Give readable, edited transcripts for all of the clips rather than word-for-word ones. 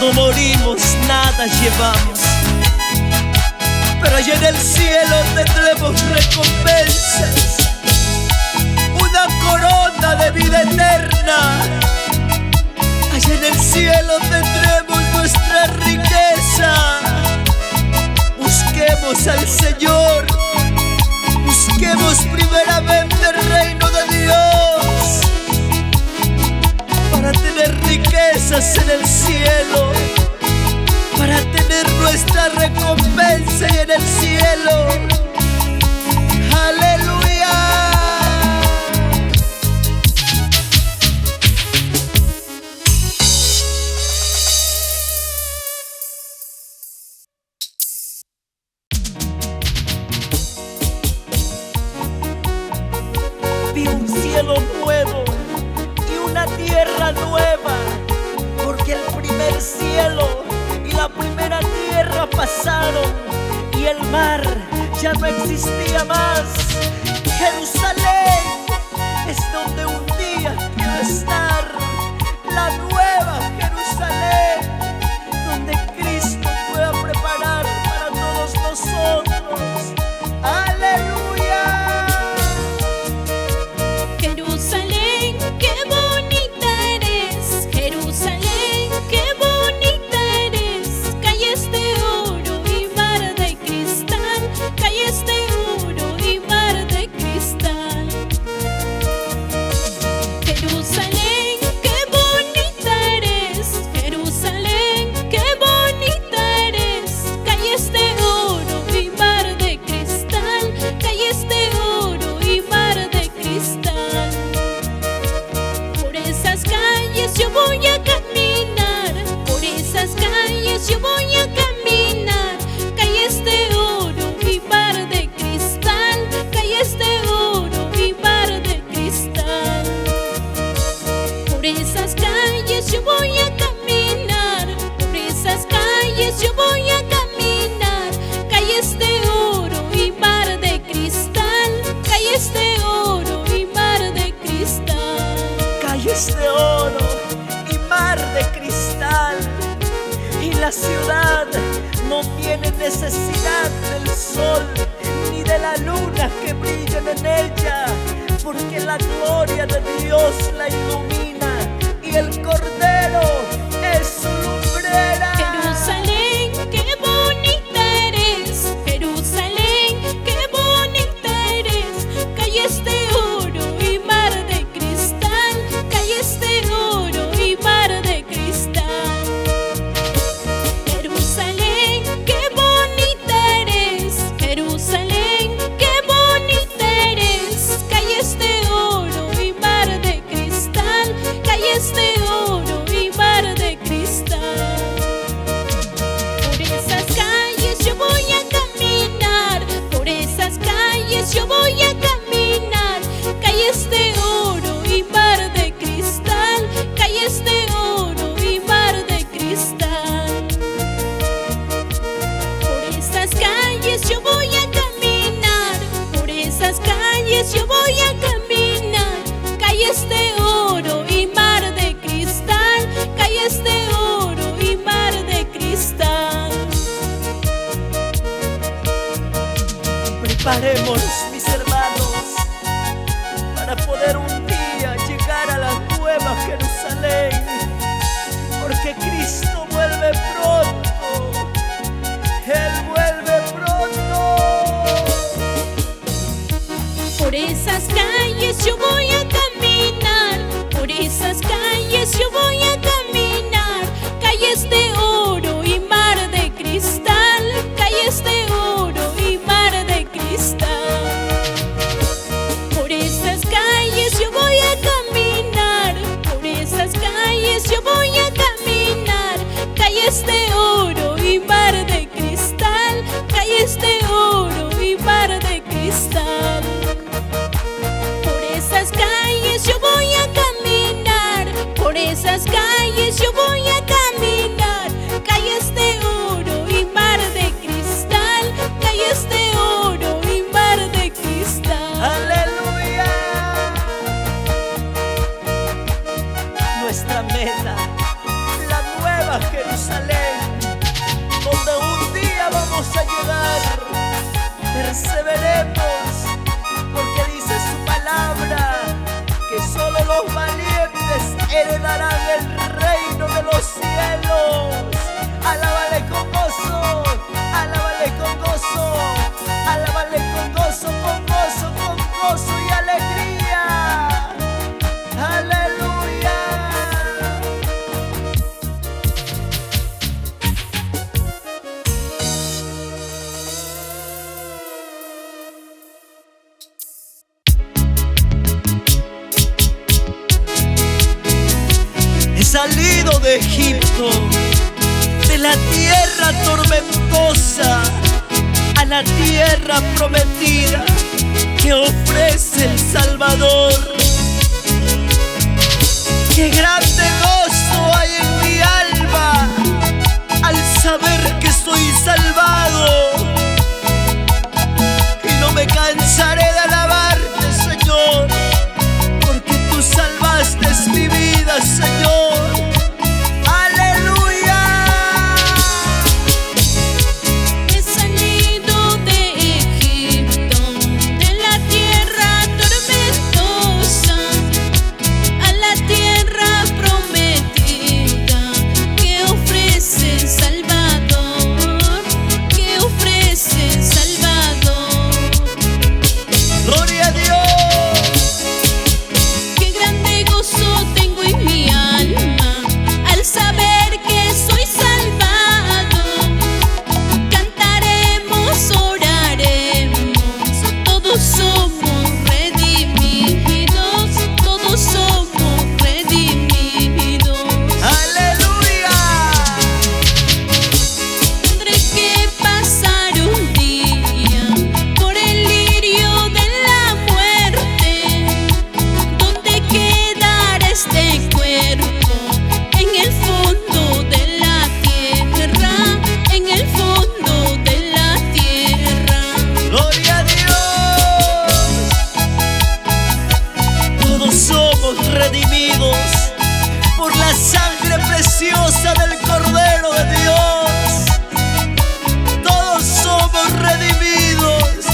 Cuando morimos nada llevamos, pero allá en el cielo tendremos recompensas, una corona de vida eterna. Allá en el cielo tendremos nuestra riqueza. Busquemos al Señor, busquemos primeramente el reino de Dios para tener riquezas en el cielo, para tener nuestra recompensa y en el cielo. ¡Aleluya! Vi un cielo nuevo y una tierra nueva, porque el primer cielo y la primera tierra pasaron y el mar ya no existía más. Jerusalén es donde un día quiero estar, la nueva Jerusalén, donde Cristo pueda preparar para todos nosotros. ¡Aleluya! Jerusalén, qué bonita eres. Jerusalén, qué bonita eres. Calles de oro y mar de cristal. Calles de oro y mar de cristal. Jerusalén, qué bonita eres. Jerusalén, qué bonita eres. Calles de oro y mar de cristal. Calles de oro y mar de cristal. Por esas calles yo voy a caminar. Por esas calles yo voy a caminar. Calles de oro y mar de cristal. Calles de oro y mar de cristal. Por esas calles yo voy a caminar. Por esas calles yo voy a caminar. Calles de oro y mar de cristal. Calles de oro y mar de cristal. Calles de oro y mar de cristal. Y la ciudad no tiene necesidad del sol ni de la luna que brillen en ella, porque la gloria de Dios la ilumina y el Cordero es su lumbrera. Jerusalén, qué bonita eres. Jerusalén, qué bonita eres. Calles de oro y mar de cristal. Calles de oro y mar de cristal. Jerusalén, qué bonita eres. Jerusalén, qué bonita eres. Calles de oro y mar de cristal. Calles de oro y mar de cristal. Por esas calles yo voy a caminar. Por esas calles yo voy a caminar. Calles de oro y mar de cristal. Calles de oro y mar de cristal. Por esas calles yo voy a caminar. Por esas calles yo voy a caminar. Calles de oro y mar de cristal. Calles de oro y mar de cristal. Preparémonos, mis hermanos, para poder un día llegar a la nueva Jerusalén, porque Cristo vuelve pronto. Él vuelve pronto. Por esas calles yo voy a caminar. Por esas calles yo voy a caminar. Calles de oro y mar de cristal. Calles de oro y mar de cristal. de Egipto, de la tierra tormentosa a la tierra prometida que ofrece el Salvador. Qué grande gozo hay en mi alma al saber que soy salvado, y no me cansaré de alabarte, Señor, porque tú salvaste mi vida, Señor. ¡Aleluya! He salido de Egipto, de la tierra tormentosa, a la tierra prometida que ofrece el Salvador, que ofrece el Salvador. ¡Gloria a Dios! Qué grande gozo tengo en mi alma al saber que soy salvado. Cantaremos, oraremos, todos somos redimidos, todos somos redimidos. ¡Aleluya! Tendré que pasar un día por el lirio de la muerte, donde quedará este cuerpo en el fondo de la tierra, en el fondo de la tierra. ¡Gloria a Dios! Todos somos redimidos por la sangre preciosa del Cordero de Dios. Todos somos redimidos.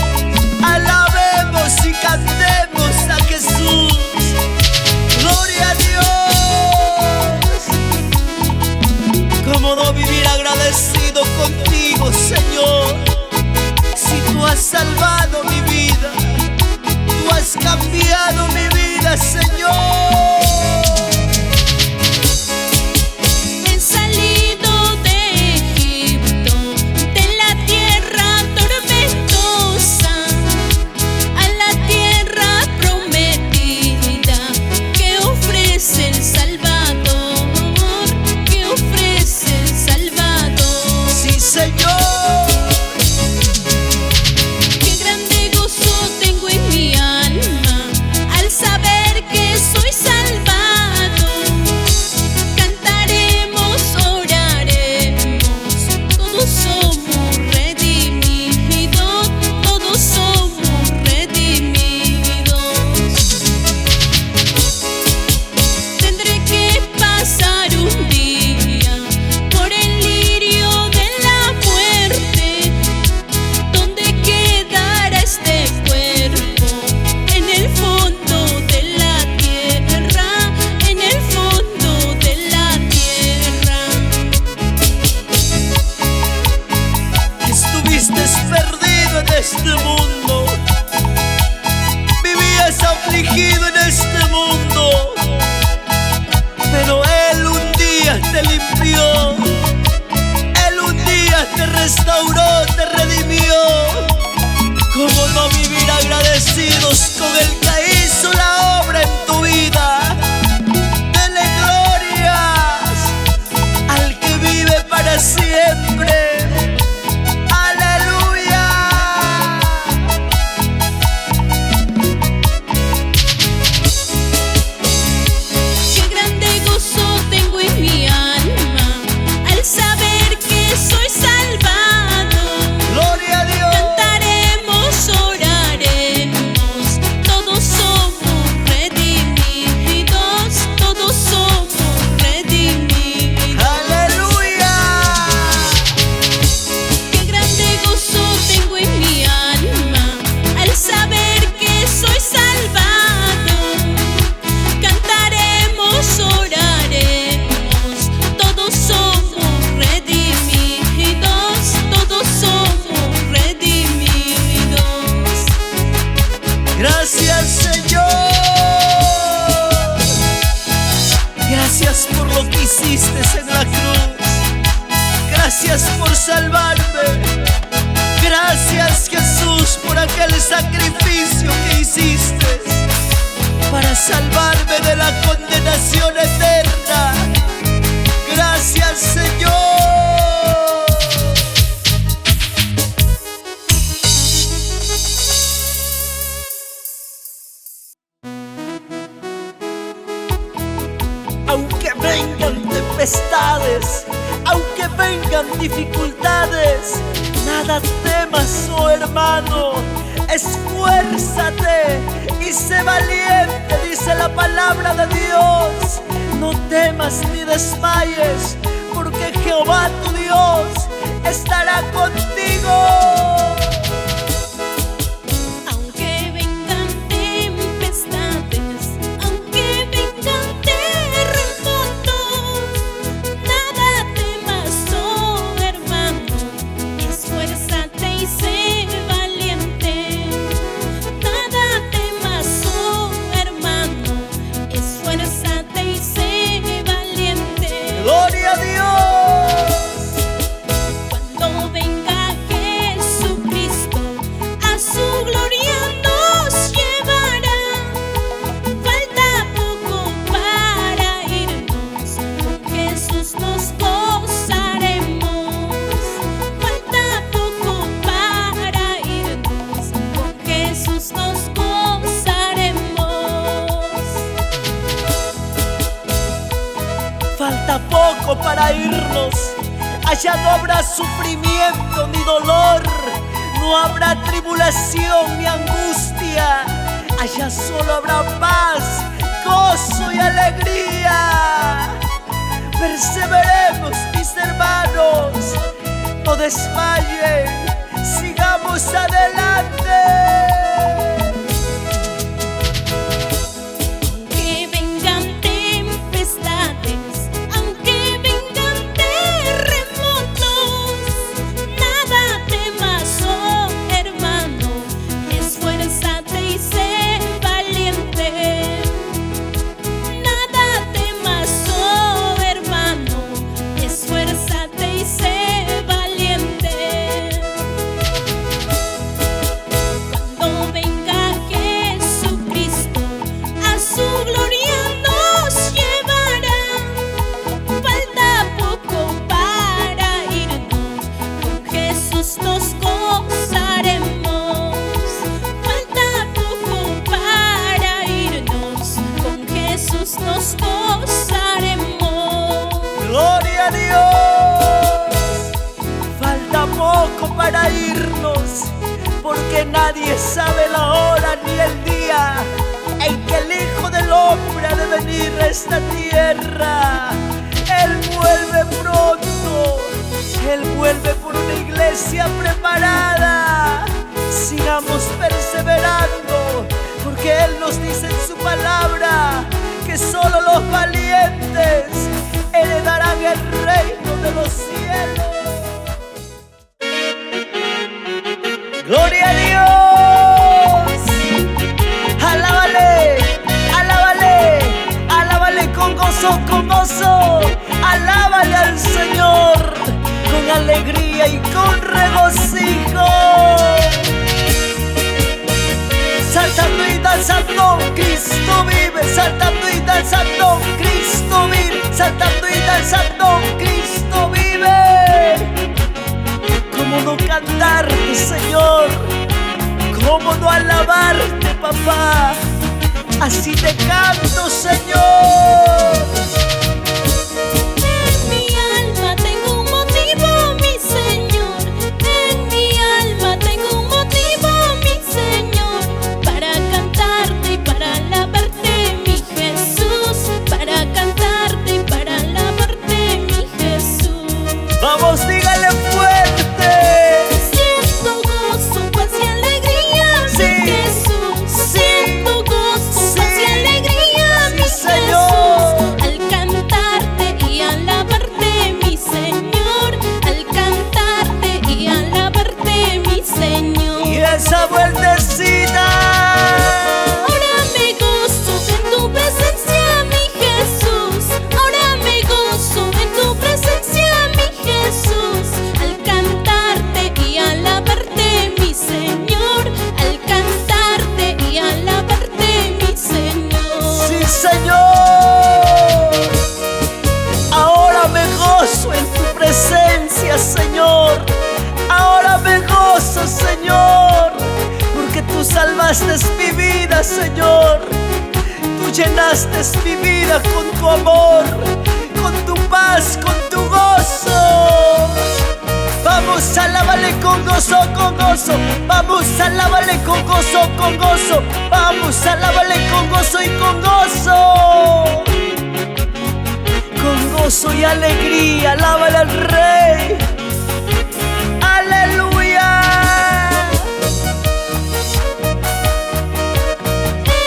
Alabemos y cantemos a Jesús. ¡Gloria a Dios! ¿Cómo no vivir agradecido contigo, Señor? Si tú has salvado mi vida, tú has cambiado mi vida, Señor. He salido de Egipto, de la tierra tormentosa, a la tierra prometida que ofrece el Salvador, que ofrece el Salvador. Sí, Señor. Qué grande gozo tengo en mi alma al saber que soy salvado. Cantaremos, oraremos, todos somos redimidos, todos somos redimidos. Tendré que pasar un día por el lirio de la muerte, donde quedará este cuerpo en el fondo de la tierra, en el fondo de la tierra. Estuviste perdido en este mundo, vivías afligido en este mundo, pero Él un día te limpió, Él un día te restauró, te redimió. ¿Cómo no vivir agradecidos con el que hizo la obra en tu vida? Dele glorias al que vive para siempre. ¡Aleluya! Qué grande gozo tengo en mi alma al saber que soy salvado. ¡Gloria a Dios! Cantaremos, oraremos, todos somos redimidos, todos somos redimidos. ¡Aleluya! Qué grande gozo tengo en mi alma al saber que soy salvado. Cantaremos, oraremos, todos somos redimidos, todos somos redimidos. Gracias, Señor. Gracias por lo que hiciste en la cruz. Gracias por salvarme. Gracias, Jesús, por aquel sacrificio que hiciste para salvarme de la condenación eterna. tempestades, aunque vengan dificultades, nada temas, oh hermano, esfuérzate y sé valiente, dice la palabra de Dios. No temas ni desmayes, porque Jehová tu Dios estará contigo. Aunque vengan tempestades, aunque vengan terremotos, nada temas, oh hermano, esfuérzate y sé valiente. Nada temas, oh hermano, esfuérzate y sé valiente. ¡Gloria a Dios! Cuando venga Jesucristo, a su gloria nos llevará. Falta poco para irnos, con Jesús nos gozaremos. Falta poco para irnos, con Jesús nos gozaremos. Falta poco para irnos. Allá no habrá sufrimiento ni dolor, no habrá tribulación ni angustia. Allá solo habrá paz, gozo y alegría. Perseveremos, mis hermanos, no desmayen, sigamos adelante. Aunque vengan tempestades, aunque vengan terremotos, nada temas, oh hermano, esfuérzate y sé valiente. Nada temas, oh hermano, esfuérzate y sé valiente. Cuando venga Jesucristo, a su gloria nos llevará. Falta poco para irnos, con Jesús nos gozaremos. Falta poco para irnos, con Jesús nos gozaremos. ¡Gloria a Dios! Falta poco para irnos, porque nadie sabe la hora ni el día en que el Hijo del Hombre ha de venir a esta tierra. Él vuelve pronto, Él vuelve por una iglesia preparada. Sigamos perseverando, porque Él nos dice en su palabra que solo los valientes heredarán el reino de los cielos. ¡Gloria a Dios! ¡Alábale! ¡Alábale! ¡Alábale con gozo, con gozo! ¡Alábale al Señor con alegría y con regocijo! Saltando y danzando, Cristo vive. Saltando y danzando, Cristo vive. Saltando y danzando, Cristo vive. ¿Cómo no cantarte, Señor? ¿Cómo no alabarte, papá? Así te canto, Señor. En mi alma tengo un motivo, mi Señor. En mi alma tengo un motivo, mi Señor, para cantarte y para alabarte, mi Jesús. Para cantarte y para alabarte, mi Jesús. Vamos, dígale fuerte. Siento gozo, paz y alegría, mi Sí, Jesús. sí, Siento gozo, paz y sí, alegría, mi Señor. Jesús. Al cantarte y alabarte, mi Señor. Al cantarte y alabarte, mi Señor. Y esa vueltecita. Ahora me gozo en tu presencia, mi Jesús. Ahora me gozo en tu presencia, mi Jesús. Al cantarte y alabarte, mi Señor. Al cantarte y alabarte, mi Señor. Sí, Señor. Ahora me gozo en tu presencia, Señor. Ahora me gozo, Señor, porque tú salvaste mi vida, Señor. Tú llenaste mi vida con tu amor, con tu paz, con tu Vamos, alábale con gozo, con gozo. Vamos, alábale con gozo y con gozo. Con gozo y alegría, alábale al Rey. Aleluya.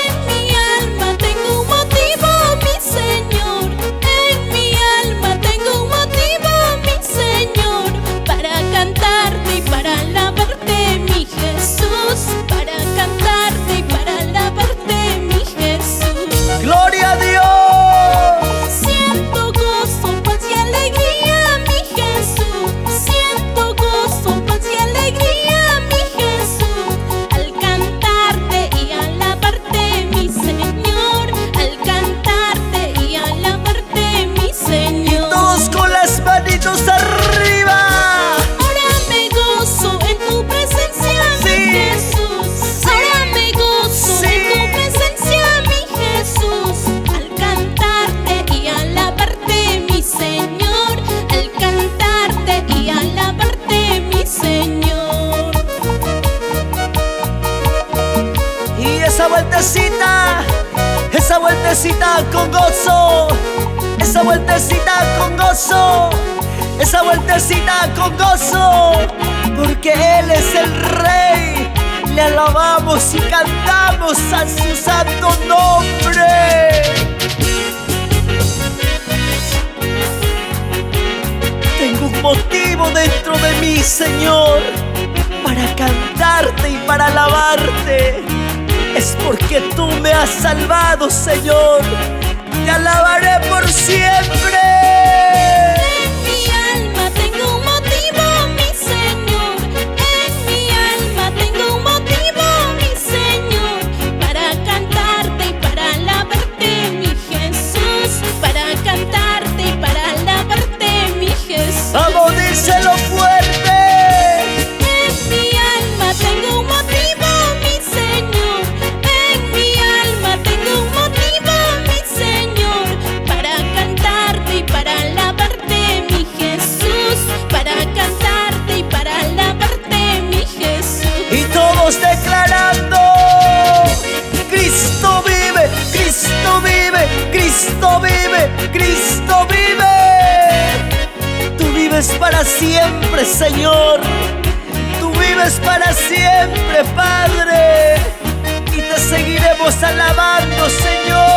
En mi alma tengo un motivo, mi Señor. En mi alma tengo un motivo, mi Señor, para cantarte y para alabarte, mi Jesús. Para cantarte y para alabarte, mi Jesús. Gloria a Dios. Siento gozo, paz y alegría, mi Jesús. Siento gozo, paz y alegría, mi Jesús, al cantarte y alabarte, mi Señor. Al cantarte y alabarte, mi Señor. Todos con las manitos arriba. Ahora me gozo en tu presencia, Sí, mi Jesús. sí, Ahora me gozo sí. en tu presencia, mi Jesús, al cantarte y alabarte, mi Señor. Al cantarte y alabarte, mi Señor. Y esa vueltecita con gozo, esa vueltecita con gozo, esa vueltecita con gozo, porque Él es el Rey. Le alabamos y cantamos a su santo nombre. Tengo un motivo dentro de mí, Señor, para cantarte y para alabarte. Es porque tú me has salvado, Señor. Te alabaré por siempre. En mi alma tengo un motivo, mi Señor. En mi alma tengo un motivo, mi Señor, para cantarte y para alabarte, mi Jesús. Para cantarte y para alabarte, mi Jesús. Vamos, díselo fuerte. En mi alma tengo un motivo, mi Señor. En mi alma tengo un motivo, mi Señor, para cantarte y para alabarte, mi Jesús. Para cantarte y para alabarte, mi Jesús. Y todos declarando: Cristo vive, Cristo vive, Cristo vive, Cristo vive. Tú vives para siempre, Señor. Tú vives para siempre, Padre. Y te seguiremos alabando, Señor.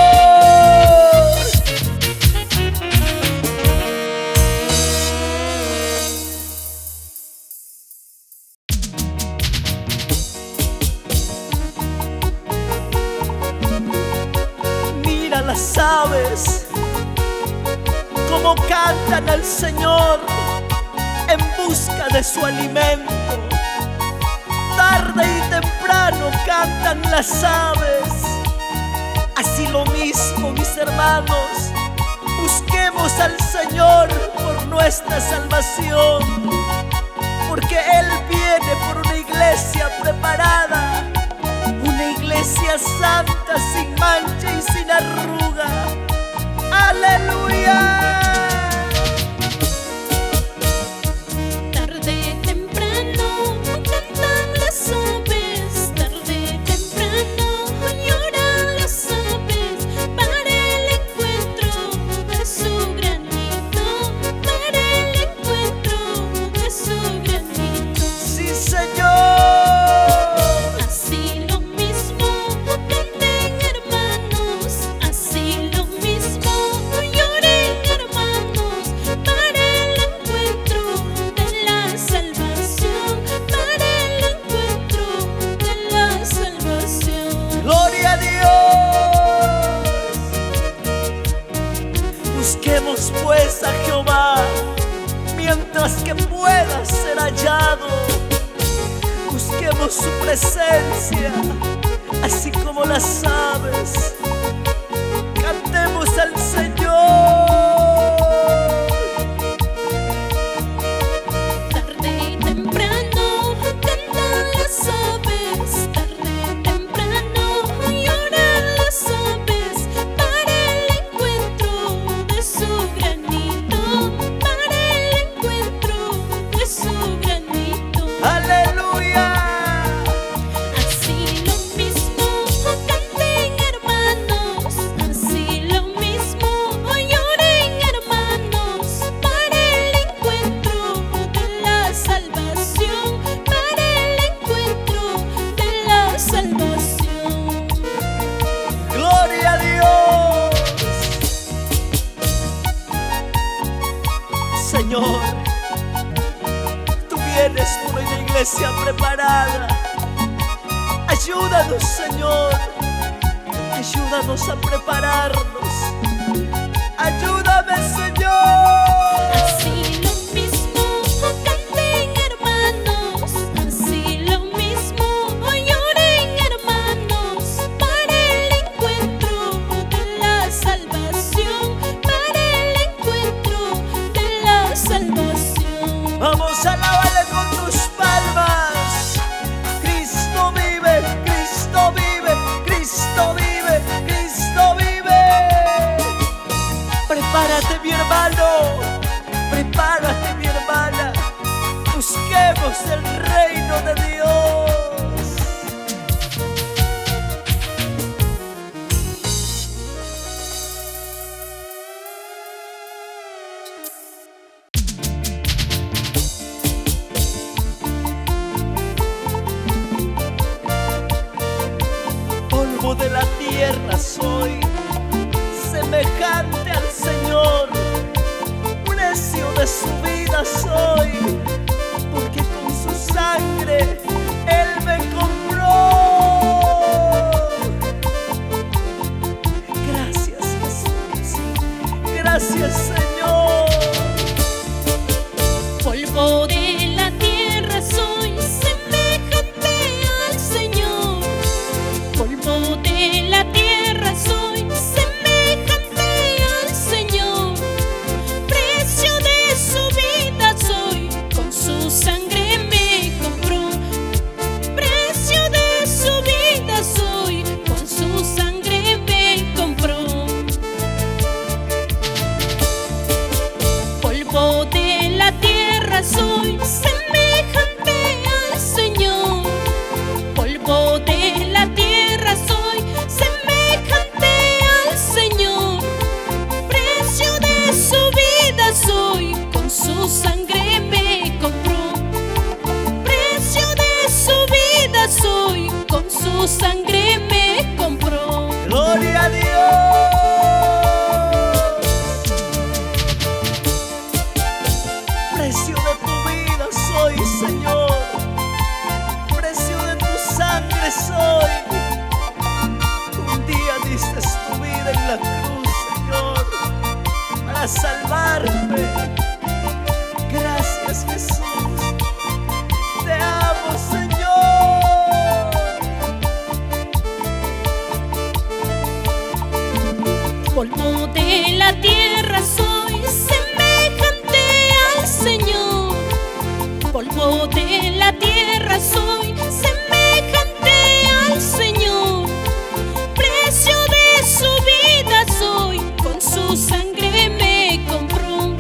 Mira las aves cómo cantan al Señor en busca de su alimento. Tarde y temprano cantan las aves. Así lo mismo, mis hermanos, busquemos al Señor por nuestra salvación, porque Él viene por una iglesia preparada, una iglesia santa, sin mancha y sin arruga. ¡Aleluya! Tarde temprano cantan las aves, tarde temprano lloran las aves, para el encuentro de su granito, para el encuentro de su granito. ¡Sí, Señor! Así lo mismo canten, hermanos, así lo mismo lloren, hermanos, para el encuentro de la salvación, para el encuentro de la salvación. ¡Gloria a Dios! Busquemos pues a Jehová mientras que pueda ser hallado. Busquemos su presencia, así como las aves. Cantemos al Señor. Tarde y temprano cantan las aves, tarde y temprano lloran las aves, para el encuentro de su granito, para el encuentro de su granito. ¡Aleluya! Señor, tú vienes por una iglesia preparada. Ayúdanos, Señor, ayúdanos a prepararnos. Ayúdame, Señor. Así lo mismo canten, hermanos, así lo mismo lloren, hermanos, para el encuentro de la salvación, para el encuentro de la salvación. Vamos a alabarle con tus palmas. Cristo vive, Cristo vive, Cristo vive, Cristo vive. Prepárate, mi hermano, prepárate, mi hermana. Busquemos el reino de Dios. Polvo de la tierra soy, semejante al Señor. Precio de su vida soy, porque con su sangre Él me compró. Gracias, Jesús. Gracias, Señor. Polvo de la tierra soy, semejante al Señor. Polvo de la tierra soy, semejante al Señor. Precio de su vida soy, con su sangre me compró. Precio de su vida soy, con su sangre me compró. Polvo de la tierra soy, semejante al Señor. Polvo de la tierra soy, semejante al Señor. Precio de su vida soy, con su sangre me compró. Precio de su vida soy, con su sangre me compró. Gloria a Dios. Precio de tu vida soy, Señor. Precio de tu sangre soy. Un día diste tu vida en la cruz, Señor, para salvarme. Gracias, Jesús. Te amo, Señor. Polvo de la tierra soy, semejante al Señor. Polvo de la tierra soy, semejante al Señor. Precio de su vida soy, con su sangre me compró.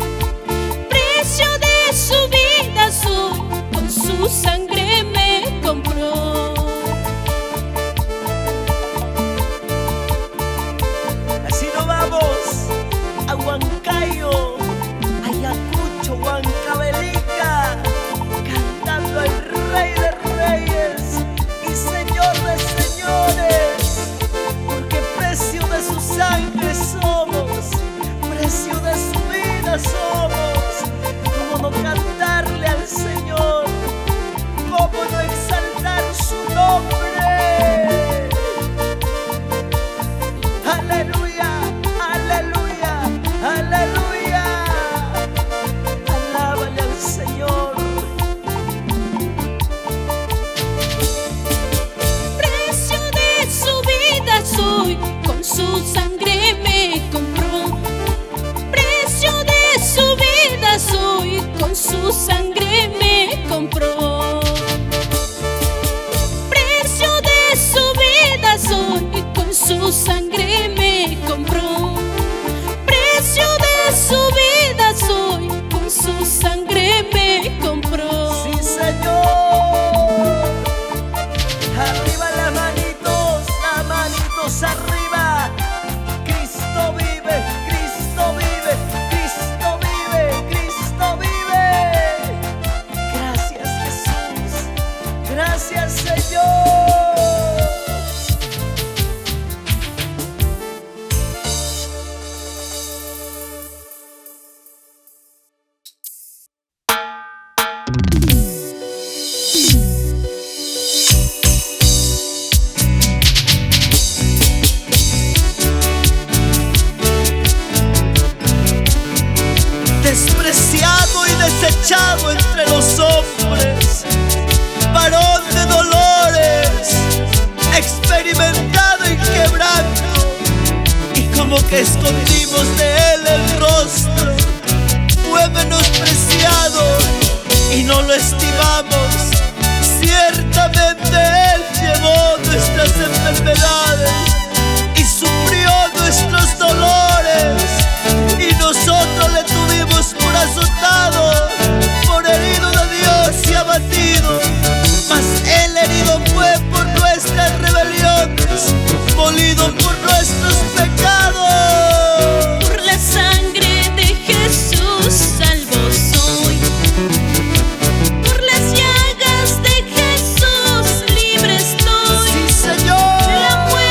Precio de su vida soy, con su sangre me compró. Así nos vamos a Huancayo, Ayacucho, Huancavelica, cantando al Rey de Reyes y Señor de Señores, porque precio de su sangre somos, precio de su vida somos. ¿Cómo no cantarle al Señor? desechado entre los hombres, varón de dolores, experimentado en quebranto, y como que escondimos de él el rostro. Fue menospreciado y no lo estimamos. Ciertamente él llevó nuestras enfermedades y sufrió nuestros dolores, y nosotros le tuvimos por azotado, por herido de Dios y abatido. Mas él herido fue por nuestras rebeliones, molido por nuestros pecados. Por la sangre de Jesús salvo soy. Por las llagas de Jesús libre estoy. Sí, Señor. La muerte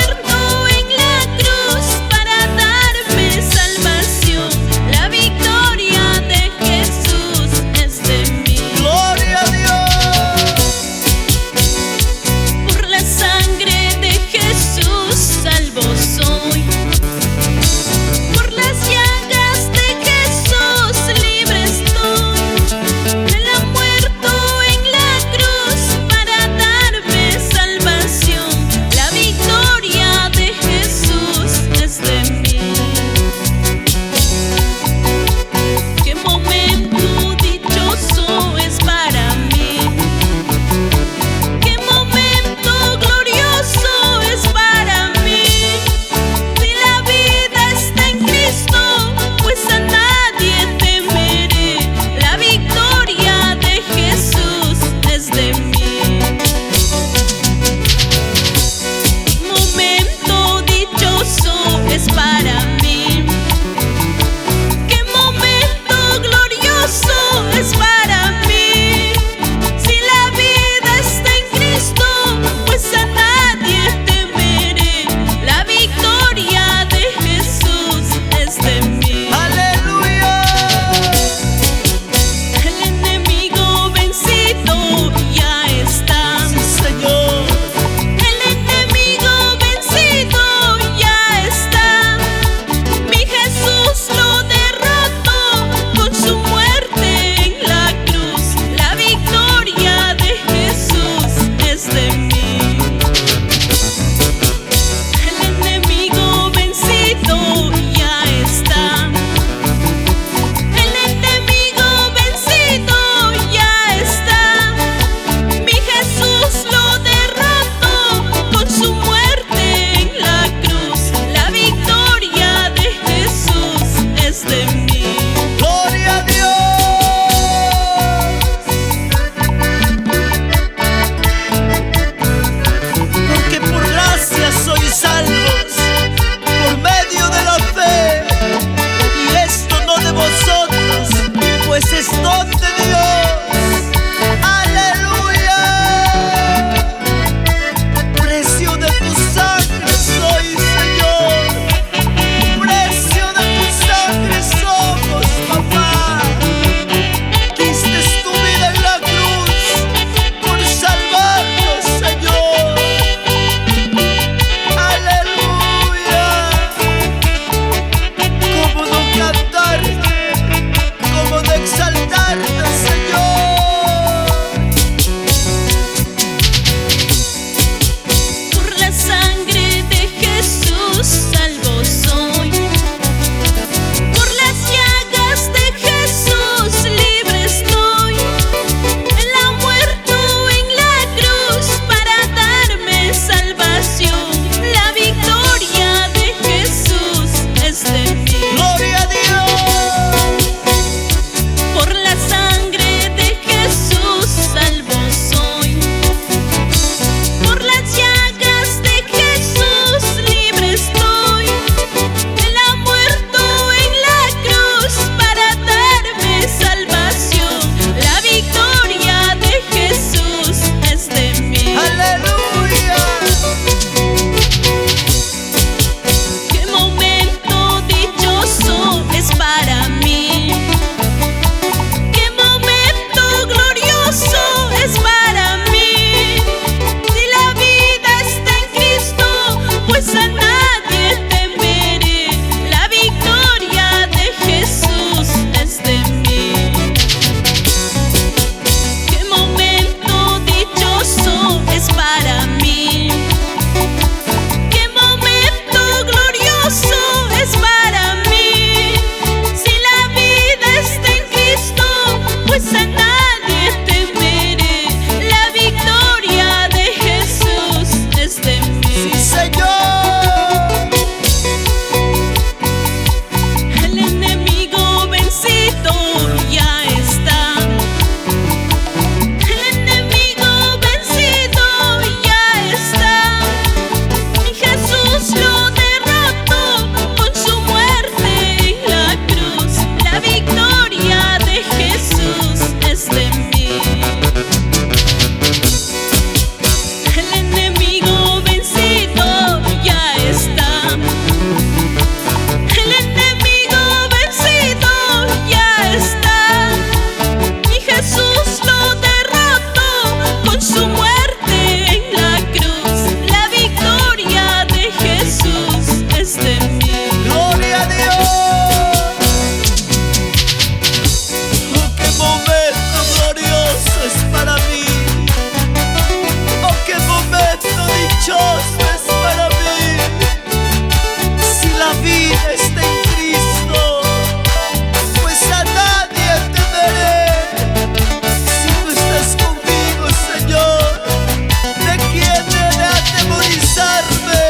pues a nadie temeré. La victoria de Jesús es de mí. Sí, Señor. El enemigo vencido ya está. El enemigo vencido ya está. Y Jesús lo derrotó con su muerte en la cruz. La victoria de Jesús es de mí. El enemigo vencido ya está. El enemigo vencido ya está. Y Jesús lo derrotó con su muerte en la cruz. La victoria de Jesús es de mí. Gloria a Dios. Oh, qué momento glorioso es para mí. Oh, qué momento dichoso es para mí. Si la vida está en Cristo, pues a nadie temeré. Si tú estás conmigo, Señor, ¿de quién he de atemorizarme?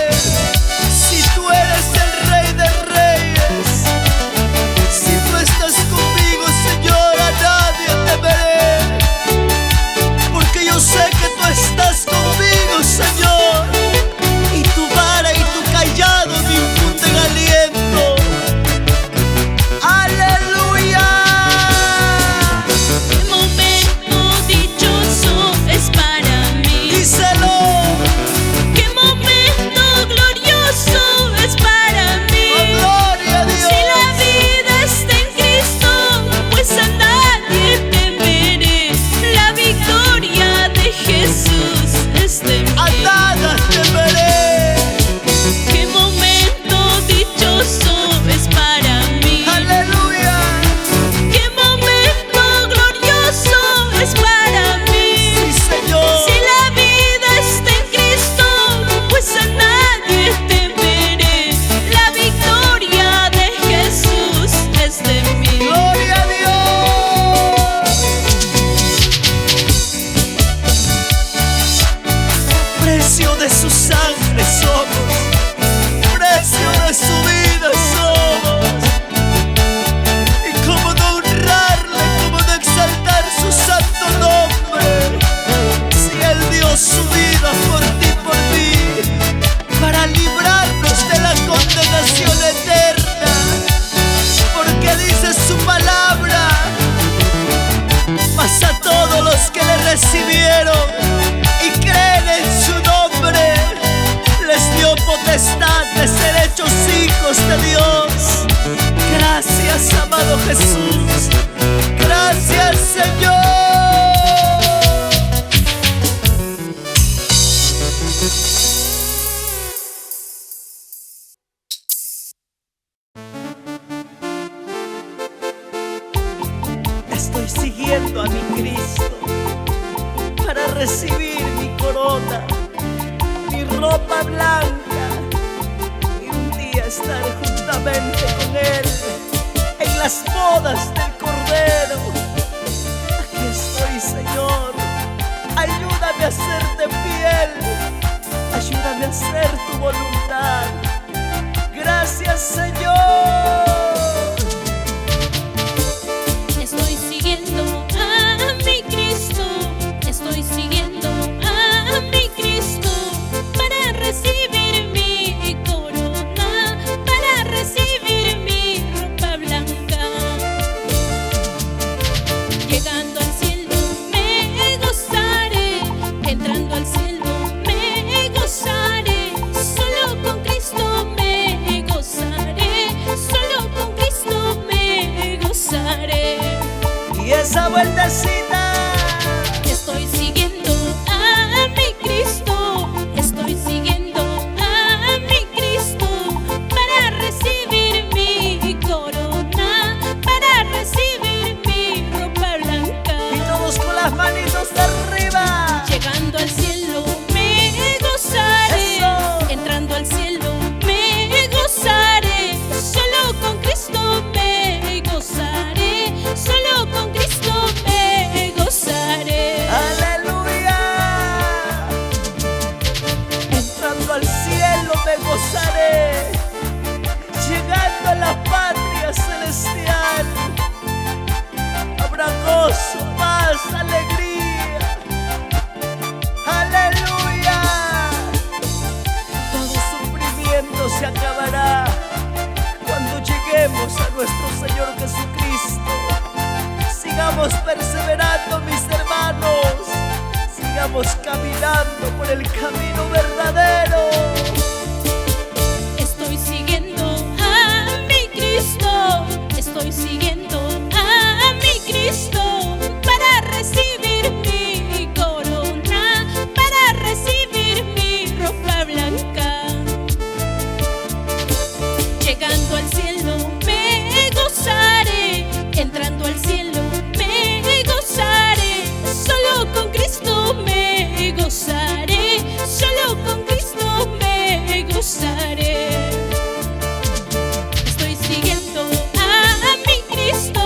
Si tú eres el Rey de Reyes, si tú estás conmigo, Señor, a nadie temeré. Porque yo sé que tú estás conmigo, Señor, y tu vara y tu callado me infunden aliento. ¡Aleluya! El momento dichoso es para mí. Díselo. Qué momento glorioso es para ¡Oh, mí. gloria a Dios! Si la vida está en Cristo, pues a nadie temeré. La victoria de Jesús es de mí. A nada temeré. Qué momento dichoso es para mí. ¡Aleluya! Qué momento glorioso es para mí. Sí, Señor. Si la vida está en Cristo, pues a nadie temeré. La victoria de Jesús es de mí. ¡Gloria a Dios! Precio de su sangre somos, precio de su vida somos. Y cómo no honrarle, cómo no exaltar su santo nombre. Si Él dio su vida por ti, por mí, para librarnos de la condenación eterna. Porque dice su palabra: mas a todos los que le recibieron y creen en su nombre, les dio potestad de ser hechos hijos de Dios. Gracias, amado Jesús. Gracias, Señor. Estoy siguiendo a mi Cristo para recibir mi corona, mi ropa blanca, y un día estar juntamente con Él en las bodas del Cordero. Aquí estoy, Señor. Ayúdame a serte fiel. Ayúdame a hacer tu voluntad. Gracias, Señor. Estoy siguiendo a mi Cristo. Estoy siguiendo a mi Cristo para recibir mi corona, para recibir mi ropa blanca. Llegando al cielo me gozaré, entrando al cielo me gozaré. Solo con Cristo me gozaré, solo con Cristo me gozaré. Y esa vueltecita. Estoy siguiendo a mi Cristo. Estoy siguiendo a mi Cristo para recibir mi corona, para recibir mi ropa blanca. Y todos con las manitos arriba. Llegando al cielo me gozaré. Eso. Entrando al cielo me gozaré. Solo con Cristo me gozaré. Solo con Cristo me más alegría. Aleluya. Todo sufrimiento se acabará cuando lleguemos a nuestro Señor Jesucristo. Sigamos perseverando, mis hermanos. Sigamos caminando por el camino verdadero. Estoy siguiendo a mi Cristo. Estoy siguiendo a mi Cristo para recibir mi corona, para recibir mi ropa blanca. Llegando al cielo me gozaré, entrando al cielo me gozaré. Solo con Cristo me gozaré, solo con Cristo me gozaré. Estoy siguiendo a mi Cristo,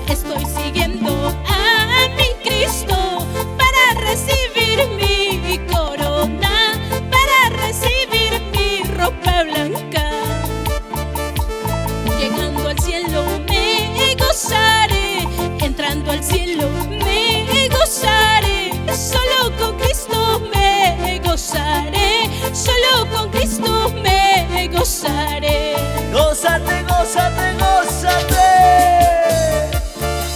estoy siguiendo a mi Cristo para recibir mi corona, para recibir mi ropa blanca. Llegando al cielo me gozaré, entrando al cielo me gozaré. Solo con Cristo me gozaré, solo con Cristo me gozaré. Gózate, gózate, gózate.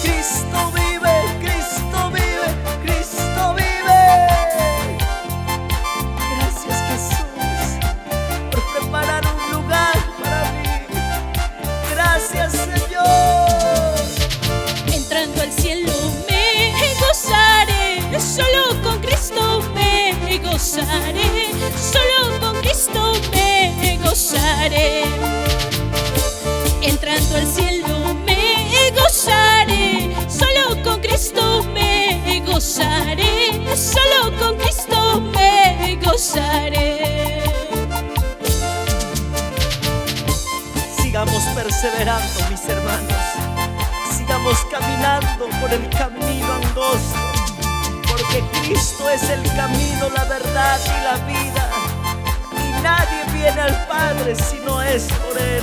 Cristo vive, Cristo vive, Cristo vive. Gracias, Jesús, por preparar un lugar para mí. Gracias, Señor. Entrando al cielo me gozaré, solo con Cristo me gozaré, solo con Cristo me gozaré. Entrando al cielo me gozaré, solo con Cristo me gozaré, solo con Cristo me gozaré. Sigamos perseverando, mis hermanos. Sigamos caminando por el camino angosto, porque Cristo es el camino, la verdad y la vida, y nadie viene al Padre si no es por Él.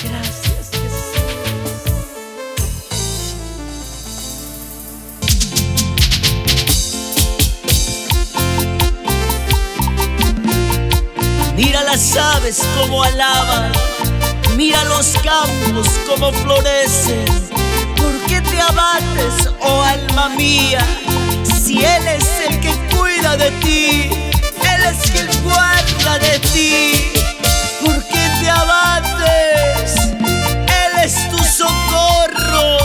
Gracias, Jesús. Mira las aves como alaban, mira los campos como florecen. ¿Por qué te abates, oh alma mía? Si Él es el que cuida de ti, Él es quien guarda de ti. ¿Por qué te abates? Él es tu socorro,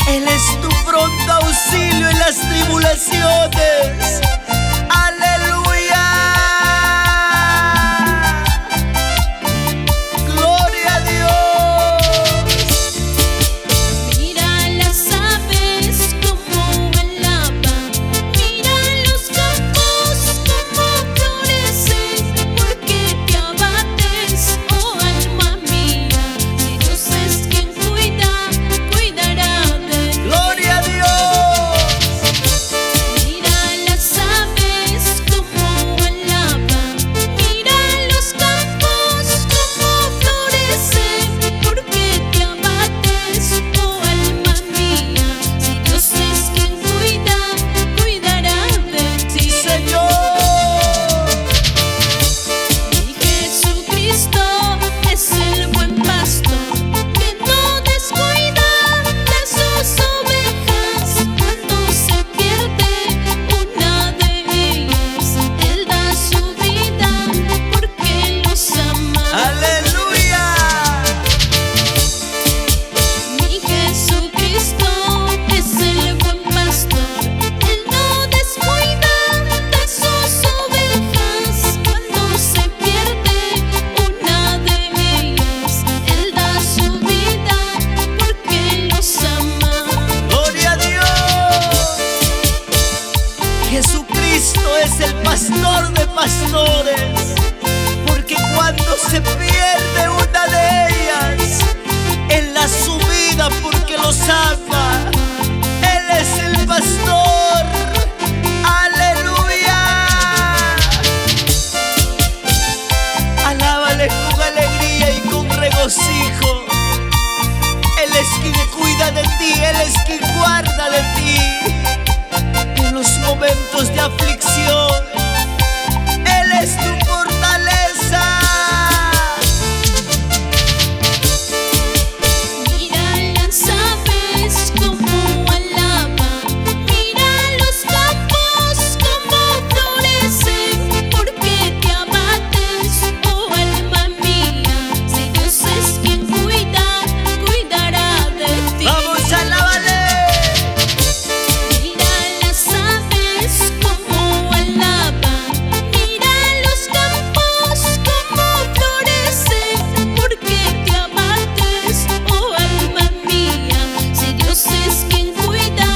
Él es tu pronto auxilio en las tribulaciones. Aleluya. Gloria a Dios. Mira las aves como alaban, mira los campos como florecen. ¿Por qué te abates, oh alma mía? Si Dios es quien cuida, cuidará de ti. Gloria a Dios. Mira las aves como alaban, mira los campos como florecen. ¿Por qué te abates, oh alma mía? Si Dios es quien cuida, cuidará de ti. Señor. Y Jesucristo es el buen pastor que no descuida de sus ovejas. Cuando se pierde una de ellas, Él da su vida porque los ama. Aleluya. Mi Jesucristo es el buen pastor, Él no descuida de sus ovejas. Cuando se pierde una de ellas, Él da su vida porque los ama. Gloria a Dios. Jesucristo es el pastor de pastores, porque cuando se pierde una de ellas, Él da su vida porque los ama. Él es el pastor. Aleluya. Alábale con alegría y con regocijo. Él es quien cuida de ti, Él es quien guarda de ti. momentos de aflicción. Él es tu fortaleza. Mira las aves como alaban, mira los campos como florecen. ¿Por qué te abates, oh alma mía? Si Dios es quien cuida, cuidará de ti. Vamos, alábale. Mira las aves como alaban, mira los campos como florecen. ¿Por qué te abates, oh alma mía? Si Dios es quien cuida,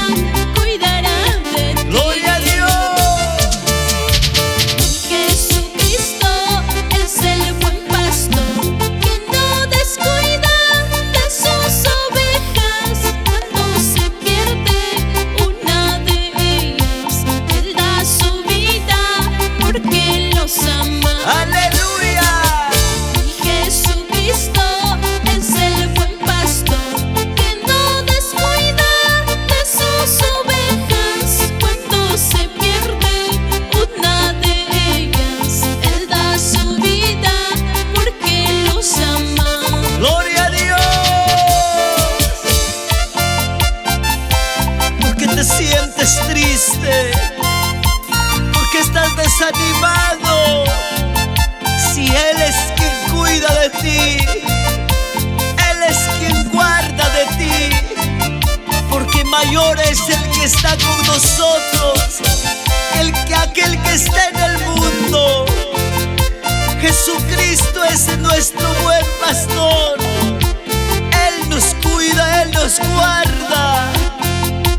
cuidará de ti. Gloria a Dios. Jesucristo es el buen pastor que no descuida de sus ovejas. Cuando se pierde una de ellas, Él da su vida porque los ama. Aleluya. Jesucristo es el buen pastor que no descuida de sus ovejas. Cuando se pierde una de ellas, Él da su vida porque los ama. Gloria a Dios. ¿Por qué te sientes triste? ¿Por qué estás desanimado? Si Él es quien cuida de ti, Él es quien guarda de ti, porque mayor es el que está con nosotros que aquel que está en el mundo. Jesucristo es nuestro buen pastor. Él nos cuida, Él nos guarda.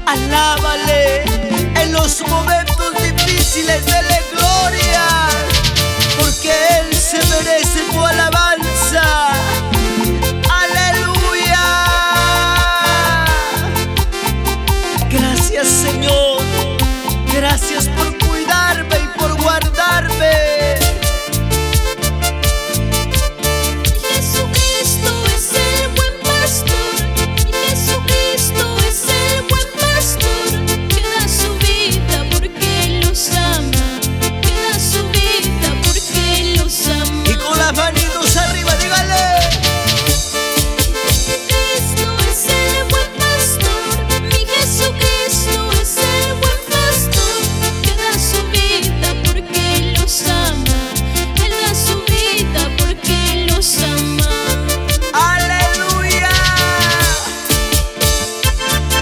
Alábale en los momentos difíciles, dele gloria, porque Él se merece tu alabanza. Aleluya. Gracias, Señor. Gracias por cuidarme y por guardarme. Jesucristo es el buen pastor. Jesucristo es el buen pastor que da su vida porque los ama. Que da su vida porque los ama. Y con las manitos arriba, dígale. Jesucristo es el buen pastor. Mi Jesucristo es el buen pastor que da su vida porque los ama. Él da su vida porque los ama. Aleluya.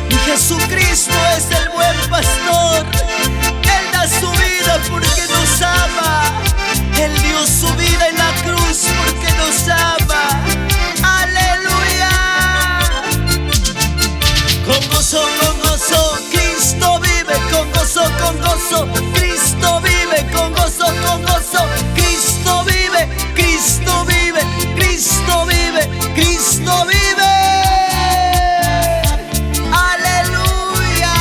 Y Jesucristo es el buen pastor. Él da su vida porque nos ama. Él dio su vida en la cruz porque nos ama. Aleluya. Con gozo, Cristo vive. Con gozo, Cristo vive. Con gozo, Cristo vive. Cristo vive, Cristo vive, Cristo vive. Aleluya.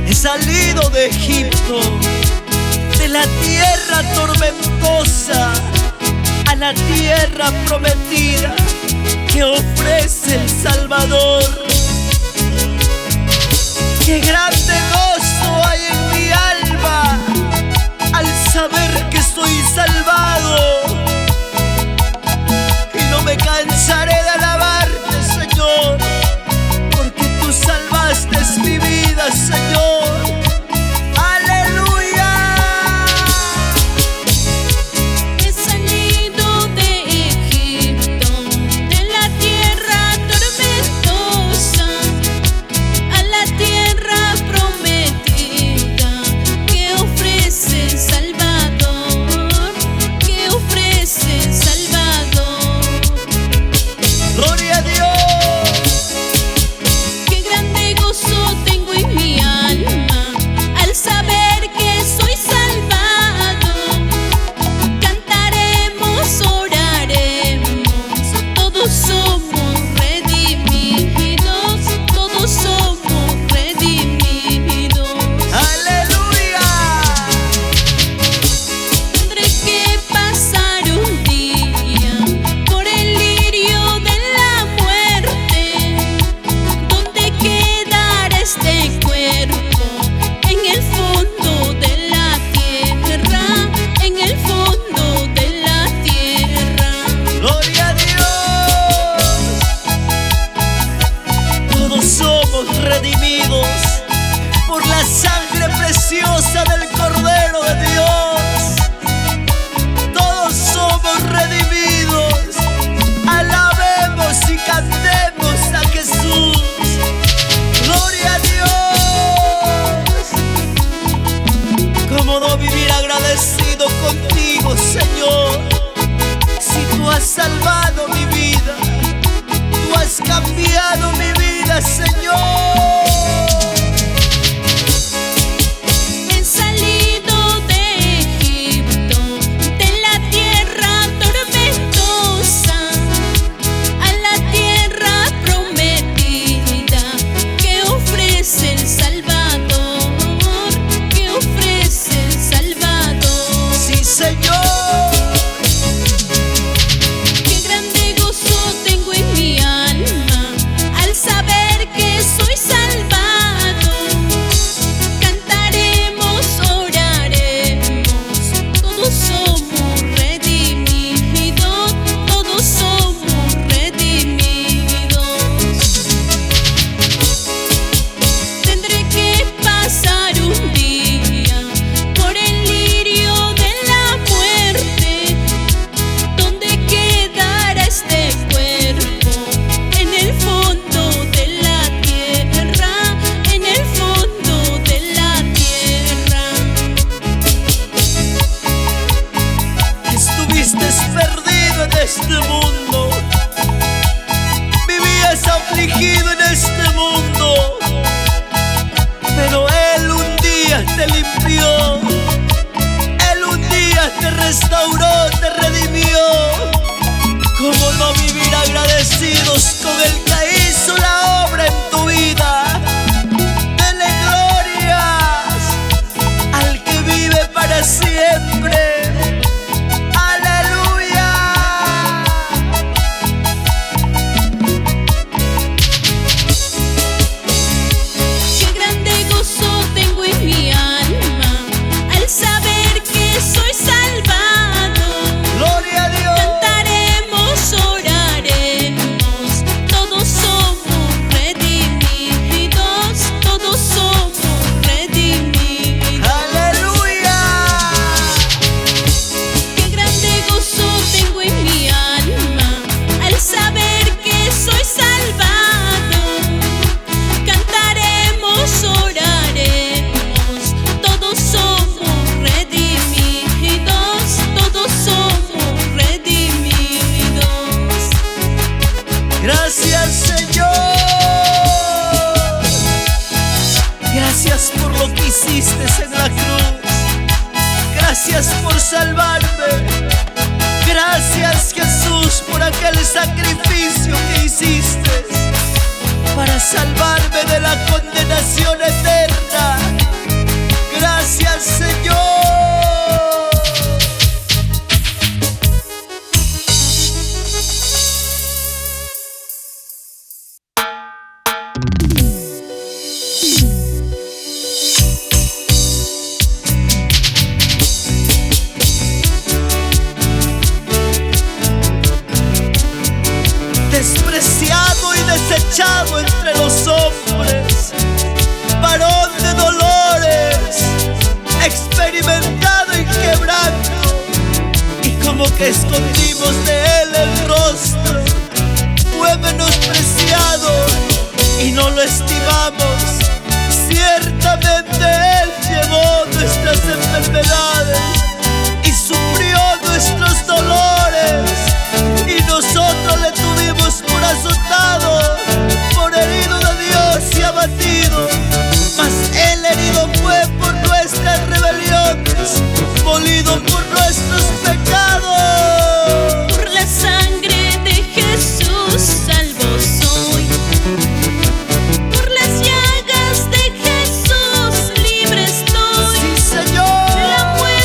He salido de Egipto, de la tierra tormentosa, a la tierra prometida que ofrece el Salvador. Qué grande gozo hay en mi alma al saber que soy salvado, y no me cansaré de alabarte, Señor, porque tú salvaste mi vida, Señor. Aleluya. He salido de Egipto, de la tierra tormentosa, a la tierra prometida. sangre preciosa del Cordero de Dios, todos somos redimidos. Alabemos y cantemos a Jesús. Gloria a Dios. ¿Cómo no vivir agradecido contigo, Señor? Si tú has salvado mi vida, tú has cambiado mi vida, Señor. He salido de Egipto, de la tierra tormentosa, a la tierra prometida que ofrece el Salvador, que ofrece el Salvador. Sí, Señor. Qué grande gozo tengo en mi alma al saber que soy salvado. Cantaremos, oraremos, todos somos redimidos, todos somos redimidos. Tendré que pasar un día por el lirio de la muerte, donde quedará este cuerpo en el fondo de la tierra, en el fondo de la tierra. Estuviste perdido en este mundo, vivías afligido en este mundo, pero Él un día te limpió, Él un día te restauró, te redimió. ¿Cómo no vivir agradecidos con el que hizo la obra en tu vida? Dele glorias al que vive para siempre. ¡Aleluya! Qué grande gozo tengo en mi alma al saber que soy salvado. ¡Gloria a Dios! Cantaremos, oraremos, todos somos redimidos, todos somos redimidos. ¡Aleluya! Qué grande gozo tengo en mi alma al saber que soy salvado. Cantaremos, oraremos, todos somos redimidos, todos somos redimidos. Gracias, Señor. Gracias por lo que hiciste en la cruz. Gracias por salvarme. Gracias, Jesús, por aquel sacrificio que hiciste para salvarme de la condenación eterna. Gracias, Señor. Despreciado y desechado entre los hombres, varón de dolores, experimentado en quebranto, y como que escondimos de él el rostro. Fue menospreciado y no lo estimamos. Ciertamente él llevó nuestras enfermedades y sufrió nuestros dolores, y nosotros le tuvimos por azotado, por herido de Dios y abatido. Mas él herido fue por nuestras rebeliones, molido por nuestros pecados. Por la sangre de Jesús salvo soy, por las llagas de Jesús libre estoy. Sí, Señor. La muerte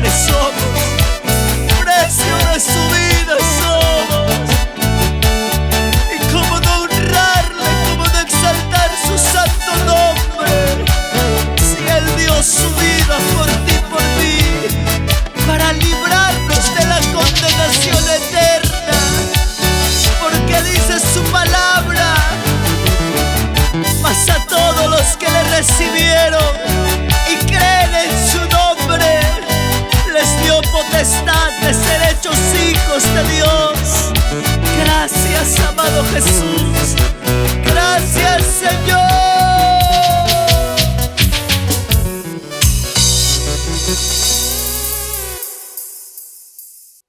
comprarle somos, precio de su vida somos. Y cómo no honrarle, cómo no exaltar su santo nombre, si Él dio su vida por ti, por mí, para librarnos de la condenación eterna. Porque dice su palabra: mas a todos los que le recibieron,